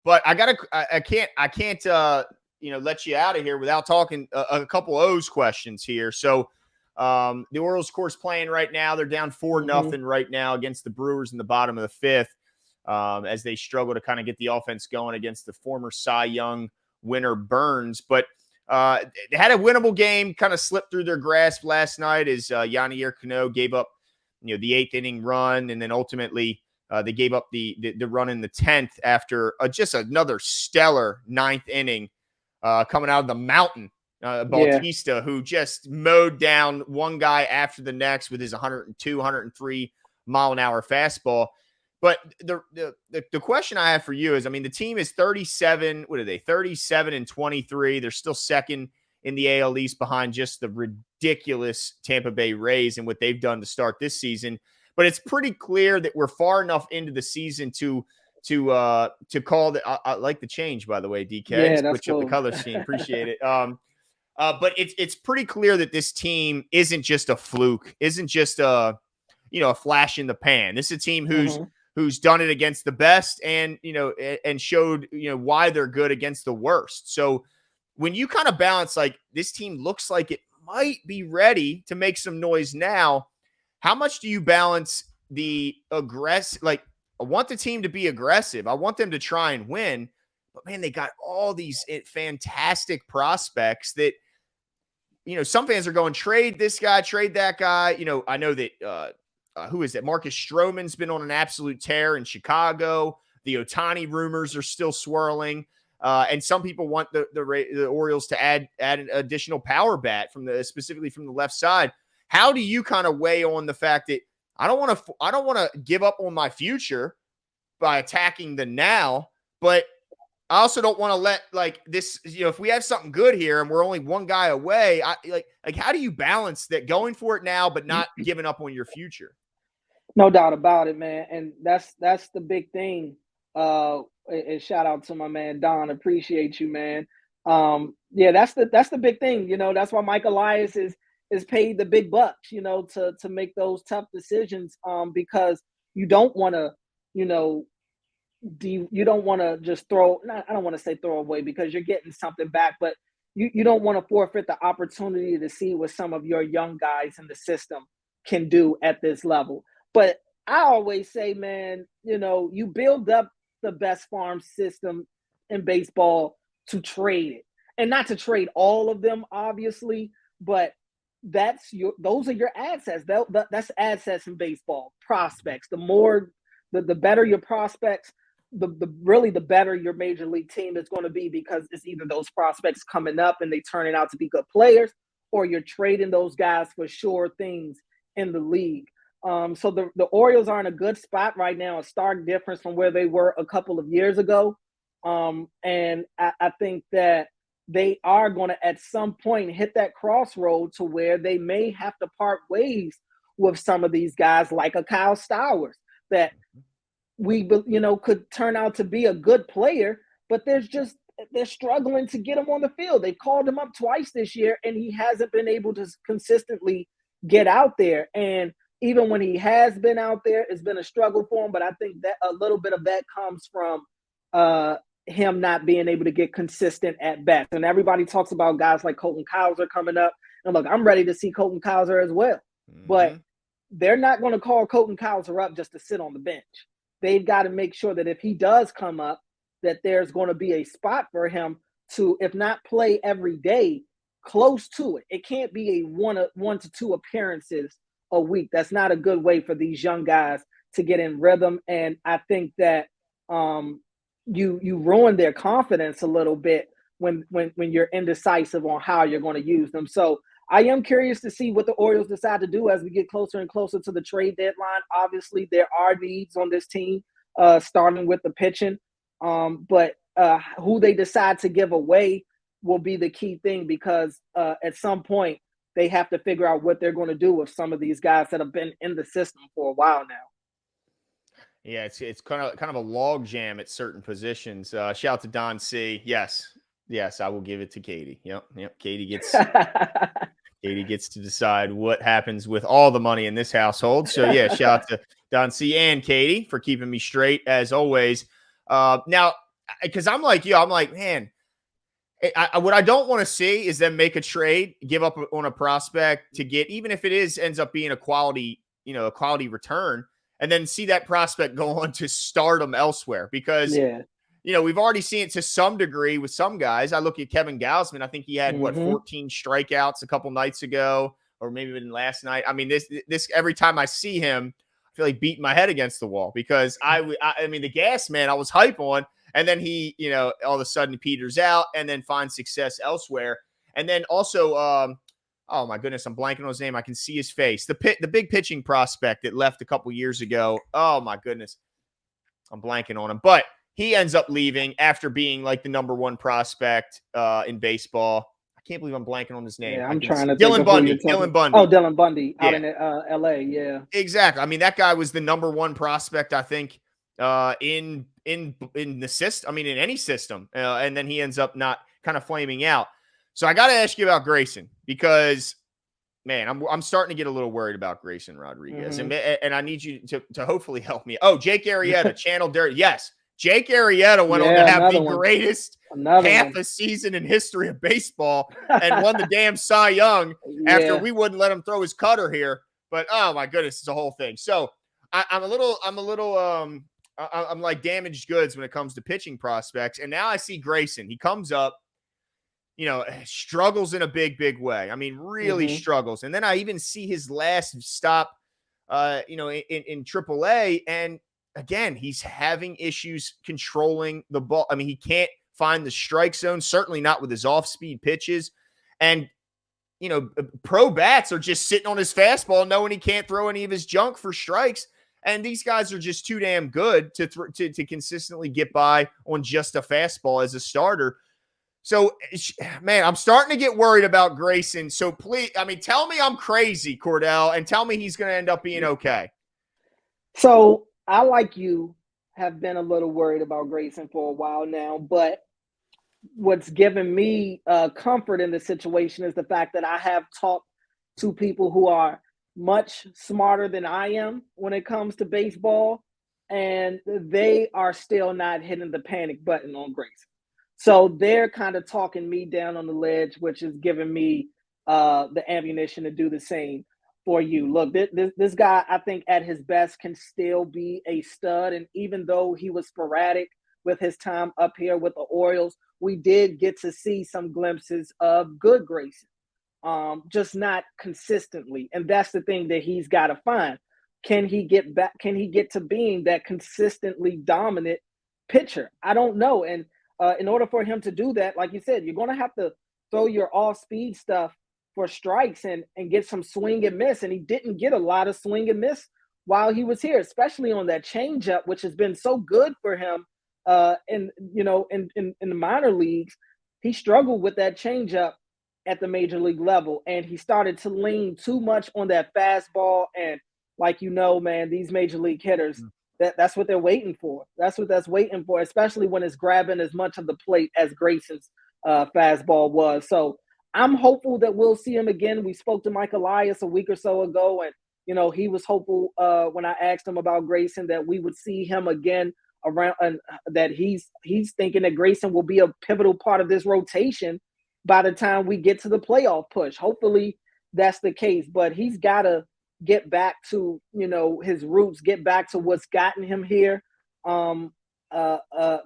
But I can't let you out of here without talking a couple O's questions here. So the Orioles, of course, playing right now. They're down 4-0 right now against the Brewers in the bottom of the fifth, as they struggle to kind of get the offense going against the former Cy Young winner Burns. But they had a winnable game, kind of slipped through their grasp last night as Yanier Cano gave up, the 8th inning run, and then ultimately they gave up the run in the 10th after just another stellar 9th inning coming out of the mountain. Bautista, who just mowed down one guy after the next with his 102, 103 mile an hour fastball. But the question I have for you is, the team is 37. What are they? 37-23. They're still second in the AL East behind just the ridiculous Tampa Bay Rays and what they've done to start this season. But it's pretty clear that we're far enough into the season to call the. I like the change, by the way, DK. Yeah, that's switch up the color scheme. Appreciate it. But it's pretty clear that this team isn't just a fluke, isn't just a flash in the pan. This is a team who's done it against the best and showed why they're good against the worst. So when you kind of balance, like, this team looks like it might be ready to make some noise now, how much do you balance the aggressive? Like, I want the team to be aggressive. I want them to try and win. But, man, they got all these fantastic prospects that, some fans are going, trade this guy, trade that guy. I know that who is it? Marcus Stroman's been on an absolute tear in Chicago. The Ohtani rumors are still swirling. And some people want the Orioles to add an additional power bat specifically from the left side. How do you kind of weigh on the fact that I don't want to give up on my future by attacking the now, but I also don't want to let, like, this, if we have something good here and we're only one guy away, how do you balance that, going for it now but not giving up on your future? No doubt about it, man. And that's the big thing. And shout out to my man Don. Appreciate you, man. Yeah, that's the big thing. That's why Mike Elias is paid the big bucks, to make those tough decisions. Because you don't want to, you don't want to just I don't want to say throw away, because you're getting something back, but you don't want to forfeit the opportunity to see what some of your young guys in the system can do at this level. But I always say, man, you build up the best farm system in baseball to trade it, and not to trade all of them, obviously, but those are your assets. That's assets in baseball. Prospects. The better your prospects, the better your major league team is going to be, because it's either those prospects coming up and they turning out to be good players, or you're trading those guys for sure things in the league. So the Orioles are in a good spot right now, a stark difference from where they were a couple of years ago. And I think that they are going to at some point hit that crossroad to where they may have to part ways with some of these guys, like a Kyle Stowers, that could turn out to be a good player, but they're struggling to get him on the field. They called him up twice this year, and he hasn't been able to consistently get out there. And even when he has been out there, it's been a struggle for him. But I think that a little bit of that comes from him not being able to get consistent at bats. And everybody talks about guys like Colton Cowser coming up. And look, I'm ready to see Colton Cowser as well. Mm-hmm. But they're not going to call Colton Cowser up just to sit on the bench. They've got to make sure that if he does come up, that there's going to be a spot for him to, if not play every day, close to it. It can't be a one to two appearances a week. That's not a good way for these young guys to get in rhythm. And I think that you ruin their confidence a little bit when you're indecisive on how you're going to use them. So I am curious to see what the Orioles decide to do as we get closer and closer to the trade deadline. Obviously, there are needs on this team, starting with the pitching. But who they decide to give away will be the key thing, because at some point they have to figure out what they're going to do with some of these guys that have been in the system for a while now. Yeah, it's kind of a log jam at certain positions. Shout out to Don C. Yes, I will give it to Katie. Yep. Katie gets to decide what happens with all the money in this household. So yeah, shout out to Don C. and Katie for keeping me straight as always. Now, because I'm like, man, what I don't want to see is them make a trade, give up on a prospect to get, even if it ends up being a quality return, and then see that prospect go on to stardom elsewhere. Because, we've already seen it to some degree with some guys. I look at Kevin Gausman. I think he had 14 strikeouts a couple nights ago, or maybe even last night. I mean, this every time I see him, I feel like beating my head against the wall, because I mean, the Gas Man I was hype on, and then he, all of a sudden peters out and then finds success elsewhere. And then also, oh my goodness, I'm blanking on his name. I can see his face. The big pitching prospect that left a couple years ago. Oh my goodness, I'm blanking on him. But he ends up leaving after being like the number one prospect in baseball. I can't believe I'm blanking on his name. Yeah, I'm trying to Dylan Bundy. Dylan Bundy. Oh, Dylan Bundy out in L.A. Yeah, exactly. I mean, that guy was the number one prospect, I think, in the system. I mean, in any system, and then he ends up not kind of flaming out. So I got to ask you about Grayson, because, man, I'm starting to get a little worried about Grayson Rodriguez, and I need you to hopefully help me. Oh, Jake Arrieta, Channel Dirt. Yes, Jake Arrieta went on to have the greatest half a season in history of baseball and won the damn Cy Young after we wouldn't let him throw his cutter here. But oh my goodness, it's a whole thing. So I'm like damaged goods when it comes to pitching prospects. And now I see Grayson. He comes up, struggles in a big way. I mean, really struggles. And then I even see his last stop, in AAA, and again, he's having issues controlling the ball. I mean, he can't find the strike zone, certainly not with his off-speed pitches. And, pro bats are just sitting on his fastball knowing he can't throw any of his junk for strikes. And these guys are just too damn good to consistently get by on just a fastball as a starter. So, man, I'm starting to get worried about Grayson. So please, tell me I'm crazy, Cordell, and tell me he's going to end up being okay. So I, like you, have been a little worried about Grayson for a while now, but what's given me comfort in the situation is the fact that I have talked to people who are much smarter than I am when it comes to baseball, and they are still not hitting the panic button on Grayson. So they're kind of talking me down on the ledge, which is giving me the ammunition to do the same for you. Look, this guy, I think at his best can still be a stud. And even though he was sporadic with his time up here with the Orioles, we did get to see some glimpses of good Grayson, just not consistently. And that's the thing that he's got to find. Can he get back? Can he get to being that consistently dominant pitcher? I don't know. And in order for him to do that, like you said, you're going to have to throw your off-speed stuff for strikes and get some swing and miss. And he didn't get a lot of swing and miss while he was here, especially on that changeup, which has been so good for him in the minor leagues. He struggled with that changeup at the major league level, and he started to lean too much on that fastball. And like, man, these major league hitters, that's what they're waiting for. That's waiting for, especially when it's grabbing as much of the plate as Grayson's fastball was. So I'm hopeful that we'll see him again. We spoke to Mike Elias a week or so ago, and he was hopeful when I asked him about Grayson that we would see him again around, and that he's thinking that Grayson will be a pivotal part of this rotation by the time we get to the playoff push. Hopefully that's the case, but he's got to get back to his roots, get back to what's gotten him here,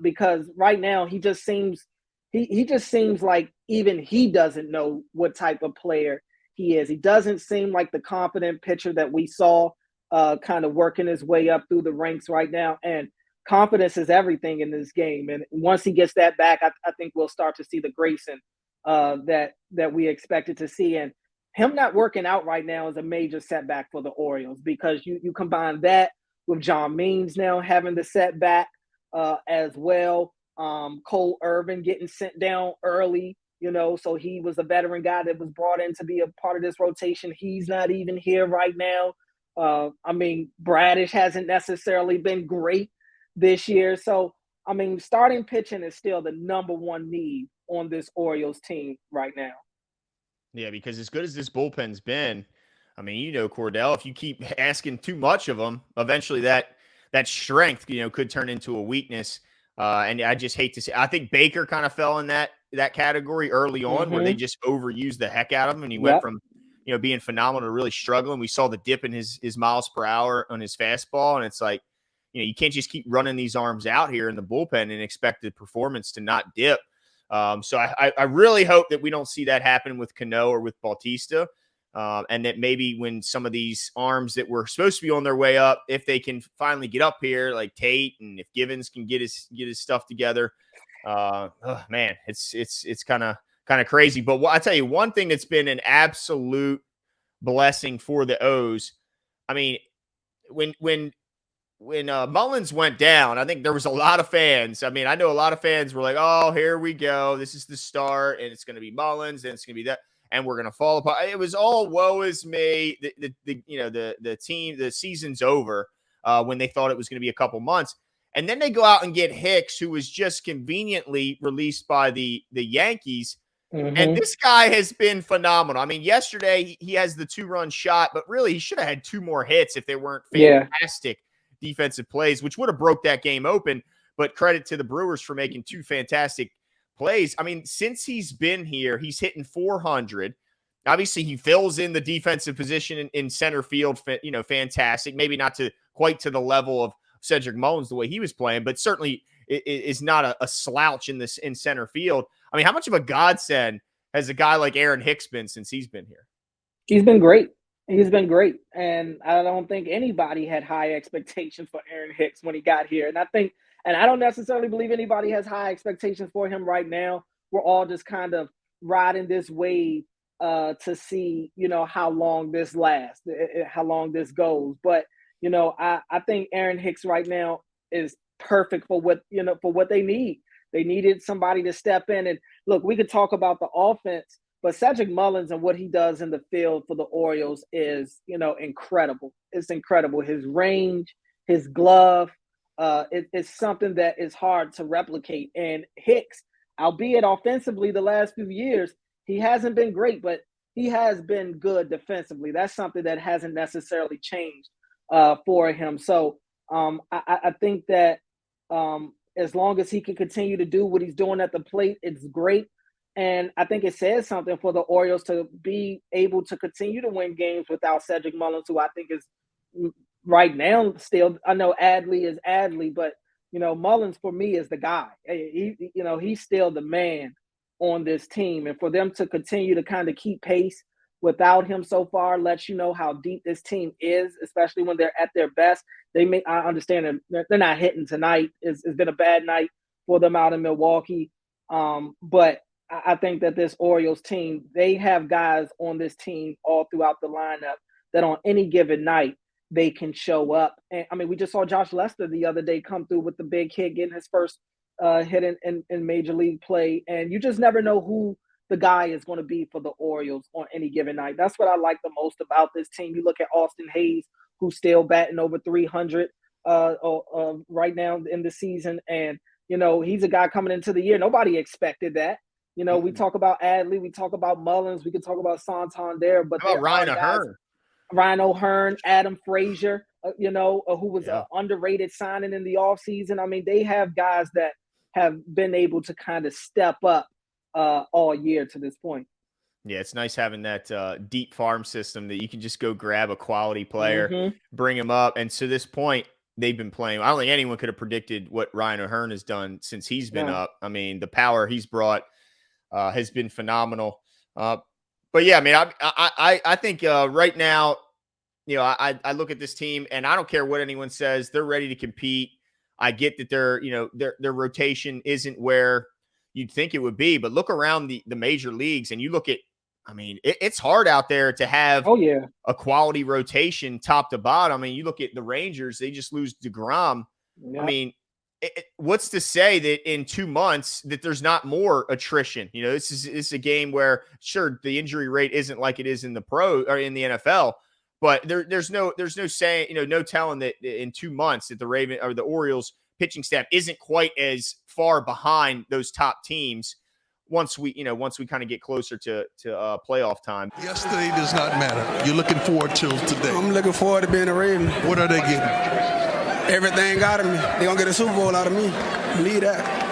because right now he just seems like even he doesn't know what type of player he is. He doesn't seem like the confident pitcher that we saw kind of working his way up through the ranks right now. And confidence is everything in this game. And once he gets that back, I think we'll start to see the Grayson that we expected to see. And him not working out right now is a major setback for the Orioles, because you combine that with John Means now having the setback as well. Cole Irvin getting sent down early, so he was a veteran guy that was brought in to be a part of this rotation. He's not even here right now. Bradish hasn't necessarily been great this year. So, starting pitching is still the number one need on this Orioles team right now. Yeah, because as good as this bullpen's been, Cordell, if you keep asking too much of them, eventually that strength, could turn into a weakness. And I just hate to say, I think Baker kind of fell in that category early on where they just overused the heck out of him. And he went from, being phenomenal to really struggling. We saw the dip in his miles per hour on his fastball. And it's like, you can't just keep running these arms out here in the bullpen and expect the performance to not dip. So I really hope that we don't see that happen with Cano or with Bautista. And that maybe when some of these arms that were supposed to be on their way up, if they can finally get up here, like Tate, and if Givens can get his stuff together, man, it's kind of crazy. But I tell you, one thing that's been an absolute blessing for the O's. I mean, when Mullins went down, I think there was a lot of fans. I mean, I know a lot of fans were like, "Oh, here we go. This is the start, and it's going to be Mullins, and it's going to be that." And we're going to fall apart. It was all woe is me. The team, the season's over when they thought it was going to be a couple months. And then they go out and get Hicks, who was just conveniently released by the Yankees. And this guy has been phenomenal. I mean, yesterday he has the 2-run shot, but really he should have had 2 more hits if they weren't fantastic defensive plays, which would have broke that game open. But credit to the Brewers for making 2 fantastic plays. I mean, since he's been here, he's hitting 400. Obviously, he fills in the defensive position in center field, fantastic. Maybe not quite to the level of Cedric Mullins the way he was playing, but certainly is not a slouch in center field. I mean, how much of a godsend has a guy like Aaron Hicks been since he's been here? He's been great. He's been great. And I don't think anybody had high expectations for Aaron Hicks when he got here. And I don't necessarily believe anybody has high expectations for him right now. We're all just kind of riding this wave to see, how long this lasts, how long this goes. But, I think Aaron Hicks right now is perfect for what they need. They needed somebody to step in. And look, we could talk about the offense, but Cedric Mullins and what he does in the field for the Orioles is, incredible. It's incredible. His range, his glove, it's something that is hard to replicate. And Hicks, albeit offensively the last few years, he hasn't been great, but he has been good defensively. That's something that hasn't necessarily changed for him. So I think that as long as he can continue to do what he's doing at the plate, it's great. And I think it says something for the Orioles to be able to continue to win games without Cedric Mullins, who I think is right now still, I know Adley is Adley, but, Mullins for me is the guy. He's still the man on this team. And for them to continue to kind of keep pace without him so far lets you know how deep this team is, especially when they're at their best. I understand they're not hitting tonight. It's been a bad night for them out in Milwaukee. But I think that this Orioles team, they have guys on this team all throughout the lineup that on any given night, they can show up. And I mean, we just saw Josh Lester the other day come through with the big hit, getting his first hit in Major League play. And you just never know who the guy is going to be for the Orioles on any given night. That's what I like the most about this team. You look at Austin Hayes, who's still batting over 300 right now in the season. And, he's a guy coming into the year. Nobody expected that. We talk about Adley, we talk about Mullins, we can talk about Santander, but how about Ryan O'Hearn? Ryan O'Hearn, Adam Frazier, who was an underrated signing in the offseason. I mean, they have guys that have been able to kind of step up all year to this point. Yeah, it's nice having that deep farm system that you can just go grab a quality player, bring him up. And to this point, they've been playing. I don't think anyone could have predicted what Ryan O'Hearn has done since he's been up. I mean, the power he's brought has been phenomenal. But yeah, I mean, I think right now, I look at this team and I don't care what anyone says. They're ready to compete. I get that their rotation isn't where you'd think it would be, but look around the major leagues and you look at, I mean, it's hard out there to have a quality rotation top to bottom. I mean, you look at the Rangers, they just lose DeGrom. Yep. I mean, what's to say that in 2 months that there's not more attrition? This is a game where sure the injury rate isn't like it is in the pro or in the NFL, but there's no saying, no telling that in 2 months that the Orioles pitching staff isn't quite as far behind those top teams once we kind of get closer to playoff time. Yesterday does not matter. You're looking forward to today. I'm looking forward to being a Raven. What are they getting? Everything out of me. They're going to get a Super Bowl out of me. Believe that.